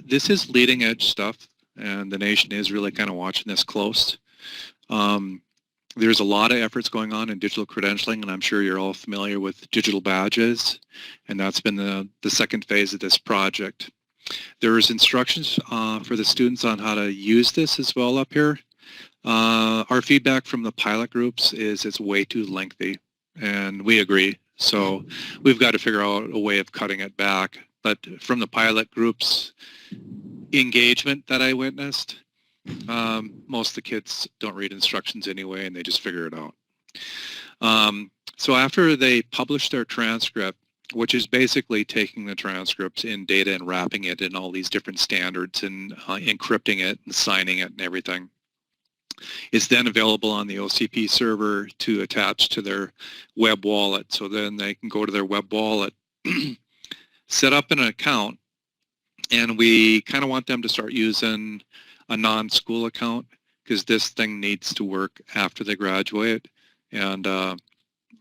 this is leading edge stuff, and the nation is really kind of watching this close. There's a lot of efforts going on in digital credentialing, and I'm sure you're all familiar with digital badges, and that's been the second phase of this project. There's instructions for the students on how to use this as well up here. Our feedback from the pilot groups is it's way too lengthy, and we agree. So we've got to figure out a way of cutting it back. But from the pilot groups engagement that I witnessed, most of the kids don't read instructions anyway, and they just figure it out. So after they publish their transcript, which is basically taking the transcripts in data and wrapping it in all these different standards and encrypting it and signing it and everything, it's then available on the OCP server to attach to their web wallet. So then they can go to their web wallet, set up an account, and we kind of want them to start using a non-school account because this thing needs to work after they graduate, and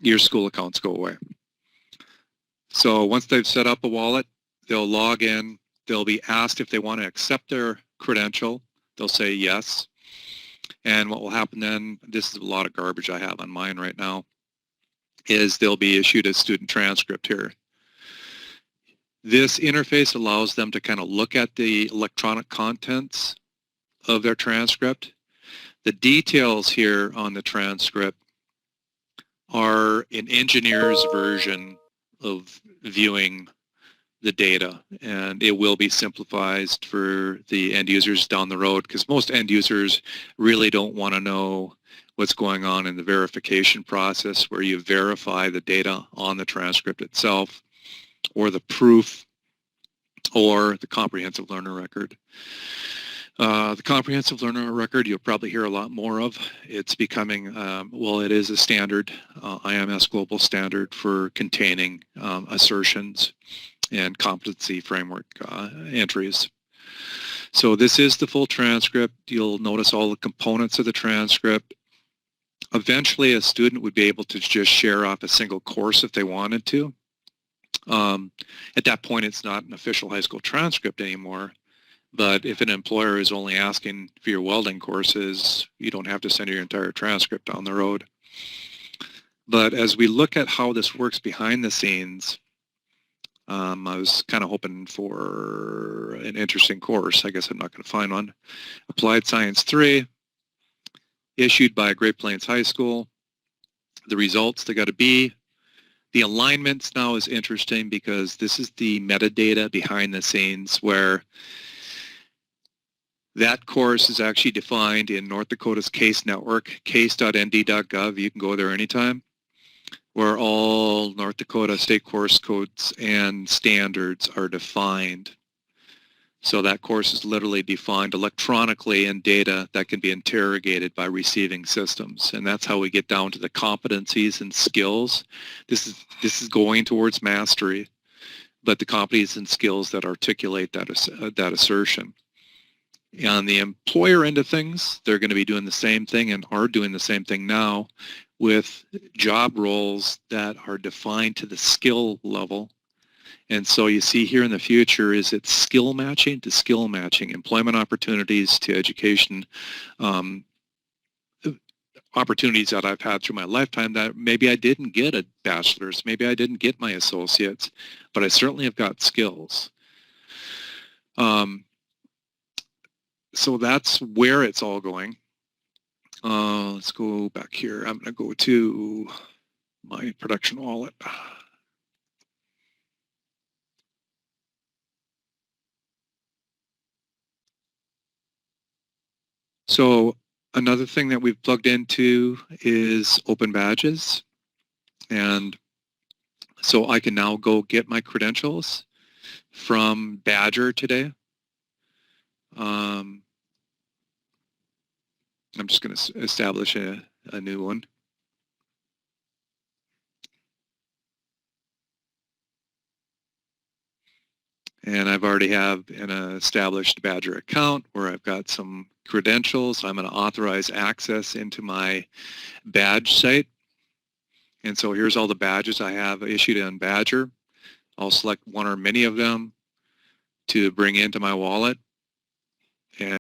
your school accounts go away. So once they've set up a wallet, they'll log in. They'll be asked if they want to accept their credential. They'll say yes. And what will happen then, this is a lot of garbage I have on mine right now, is they'll be issued a student transcript here. This interface allows them to kind of look at the electronic contents of their transcript. The details here on the transcript are an engineer's version of viewing the data, and it will be simplified for the end users down the road, because most end users really don't want to know what's going on in the verification process where you verify the data on the transcript itself, or the proof, or the comprehensive learner record. The comprehensive learner record you'll probably hear a lot more of. It's becoming, well, it is a standard, IMS global standard for containing assertions and competency framework entries. So this is the full transcript. You'll notice all the components of the transcript. Eventually, a student would be able to just share off a single course if they wanted to. At that point, it's not an official high school transcript anymore. But if an employer is only asking for your welding courses, you don't have to send your entire transcript down the road. But as we look at how this works behind the scenes, I was kind of hoping for an interesting course. I guess I'm not going to find one. Applied Science 3, issued by Great Plains High School. The results, they got a B. The alignments now is interesting because this is the metadata behind the scenes where that course is actually defined in North Dakota's CASE network, case.nd.gov. You can go there anytime, where all North Dakota state course codes and standards are defined. So that course is literally defined electronically in data that can be interrogated by receiving systems. And that's how we get down to the competencies and skills. This is going towards mastery, but the competencies and skills that articulate that assertion. On the employer end of things, they're going to be doing the same thing and are doing the same thing now with job roles that are defined to the skill level. And so you see here in the future is it's skill matching to skill matching, employment opportunities to education opportunities that I've had through my lifetime that maybe I didn't get a bachelor's, maybe I didn't get my associates, but I certainly have got skills. So that's where it's all going. Let's go back here. I'm going to go to my production wallet. So another thing that we've plugged into is open badges. And so I can now go get my credentials from Badger today. I'm just going to establish a new one. And I've already have an established Badger account where I've got some credentials. I'm going to authorize access into my badge site. And so here's all the badges I have issued on Badger. I'll select one or many of them. to bring into my wallet.